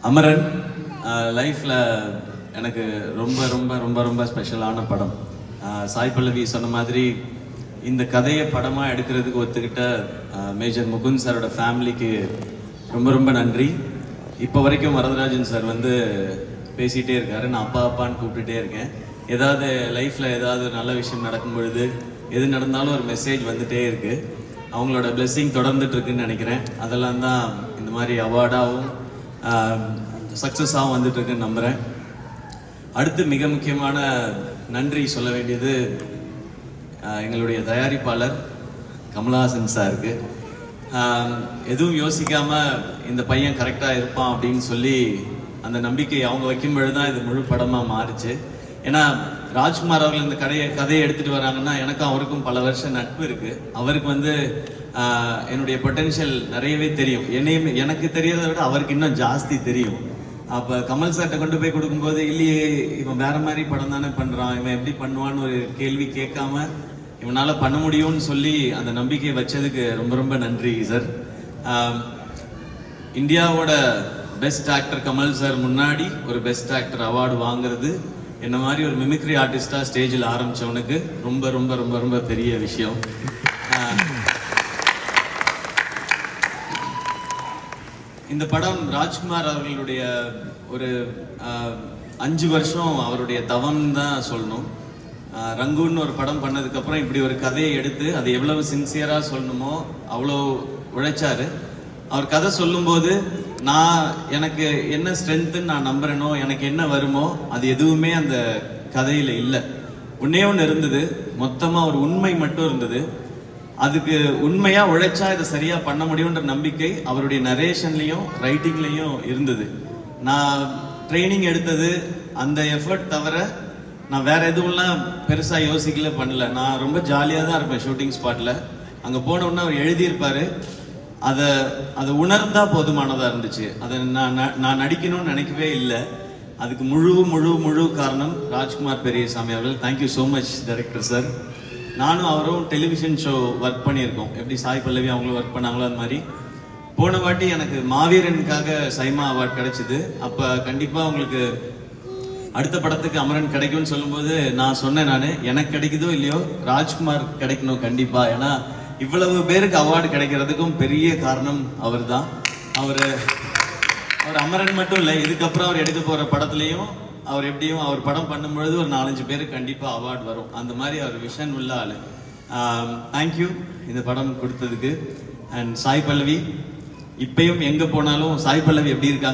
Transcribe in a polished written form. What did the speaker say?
அமரன் லைஃப்பில் எனக்கு ரொம்ப ரொம்ப ரொம்ப ரொம்ப ஸ்பெஷலான படம். சாய் பல்லவி சொன்ன மாதிரி இந்த கதையை படமாக எடுக்கிறதுக்கு ஒத்துக்கிட்ட மேஜர் முகுந்த் சாரோட ஃபேமிலிக்கு ரொம்ப ரொம்ப நன்றி. இப்போ வரைக்கும் வரதராஜன் சார் வந்து பேசிகிட்டே இருக்காரு, நான் அப்பா அப்பான்னு கூப்பிட்டுட்டே இருக்கேன். ஏதாவது லைஃப்பில் ஏதாவது நல்ல விஷயம் நடக்கும் பொழுது எது நடந்தாலும் ஒரு மெசேஜ் வந்துகிட்டே இருக்குது. அவங்களோட பிளெஸ்ஸிங் தொடர்ந்துட்டு இருக்குன்னு நினைக்கிறேன். அதெல்லாம் தான் இந்த மாதிரி அவார்டாகவும் சக்ஸஸாகவும் வந்துட்டு இருக்குன்னு நம்புகிறேன். அடுத்து மிக முக்கியமான நன்றி சொல்ல வேண்டியது எங்களுடைய தயாரிப்பாளர் கமலஹாசன் சாருக்கு. எதுவும் யோசிக்காமல் இந்த பையன் கரெக்டாக இருப்பான் அப்படின்னு சொல்லி அந்த நம்பிக்கை அவங்க வைக்கும்பொழுது தான் இது முழு படமாக மாறிச்சு. ஏன்னா ராஜ்குமார் அவர்கள் இந்த கதையை எடுத்துகிட்டு வராங்கன்னா எனக்கும் அவருக்கும் பல வருஷம் நட்பு இருக்குது. அவருக்கு வந்து என்னுடைய பொட்டென்ஷியல் நிறையவே தெரியும். எனக்கு தெரியறதை விட அவருக்கு இன்னும் ஜாஸ்தி தெரியும். அப்போ கமல் சார்கிட்ட கொண்டு போய் கொடுக்கும்போது இல்லையே இவன் வேற மாதிரி படம் தானே பண்ணுறான், இவன் எப்படி பண்ணுவான்னு ஒரு கேள்வி கேட்காம இவனால் பண்ண முடியும்னு சொல்லி அந்த நம்பிக்கையை வச்சதுக்கு ரொம்ப ரொம்ப நன்றி சார். இந்தியாவோட பெஸ்ட் ஆக்டர் கமல் சார் முன்னாடி ஒரு பெஸ்ட் ஆக்டர் அவார்டு வாங்குறது என்ன மாதிரி ஒரு மிமிக்ரி ஆர்டிஸ்டா ஸ்டேஜில் ஆரம்பிச்சவனுக்கு ரொம்ப ரொம்ப ரொம்ப ரொம்ப பெரிய விஷயம். இந்த படம் ராஜ்குமார் அவர்களுடைய ஒரு 5 வருஷம் அவருடைய தவம் தான் சொல்லணும். ரங்குன்னு ஒரு படம் பண்ணதுக்கப்புறம் இப்படி ஒரு கதையை எடுத்து அது எவ்வளவு சின்சியராக சொல்லணுமோ அவ்வளோ உழைச்சாரு. அவர் கதை சொல்லும்போது எனக்கு என்ன ஸ்ட்ரென்த்துன்னு நான் நம்புறேனோ, எனக்கு என்ன வருமோ அது எதுவுமே அந்த கதையில் இல்லை. ஒன்னே ஒன்று இருந்தது, மொத்தமாக ஒரு உண்மை மட்டும் இருந்தது. அதுக்கு உண்மையாக உழைச்சா இதை சரியாக பண்ண முடியுன்ற நம்பிக்கை அவருடைய நரேஷன்லையும் ரைட்டிங்லையும் இருந்தது. நான் ட்ரைனிங் எடுத்தது அந்த எஃபர்ட் தவிர நான் வேற எதுவும்லாம் பெருசாக யோசிக்கல பண்ணல. நான் ரொம்ப ஜாலியாக தான் இருப்பேன் ஷூட்டிங் ஸ்பாட்டில். அங்கே போனவுடனே அவர் எழுதியிருப்பாரு, அதை உணர்ந்தா போதுமானதாக இருந்துச்சு. அதை நான் நடிக்கணும்னு நினைக்கவே இல்லை. அதுக்கு முழு காரணம் ராஜ்குமார் பெரியசாமி அவர்கள். Thank you so much director sir. நானும் அவரும் டெலிவிஷன் ஷோ ஒர்க் பண்ணியிருக்கோம். எப்படி சாய் பல்லவி அவங்களும் ஒர்க் பண்ணாங்களோ அது மாதிரி. போன வாட்டி எனக்கு மாவீரனுக்காக சைமா அவார்ட் கிடைச்சிது. அப்போ கண்டிப்பாக உங்களுக்கு அடுத்த படத்துக்கு அமரன் கிடைக்கும்னு சொல்லும்போது நான் சொன்னேன், எனக்கு கிடைக்குதோ இல்லையோ ராஜ்குமார் கிடைக்கணும் கண்டிப்பாக. ஏன்னா இவ்வளவு பேருக்கு அவார்டு கிடைக்கிறதுக்கும் பெரிய காரணம் அவர் தான். அவர் அமரன் மட்டும் இல்லை, இதுக்கப்புறம் அவர் எடுக்க போகிற படத்துலையும் அவர் எப்படியும் அவர் படம் பண்ணும்பொழுது ஒரு 4-5 பேருக்கு கண்டிப்பாக அவார்டு வரும். அந்த மாதிரி அவர் விஷன் உள்ள ஆள். தேங்க்யூ இந்த படம் கொடுத்ததுக்கு. அண்ட் சாய் பல்லவி இப்பயும் எங்கே போனாலும் சாய் பல்லவி எப்படி இருக்காங்க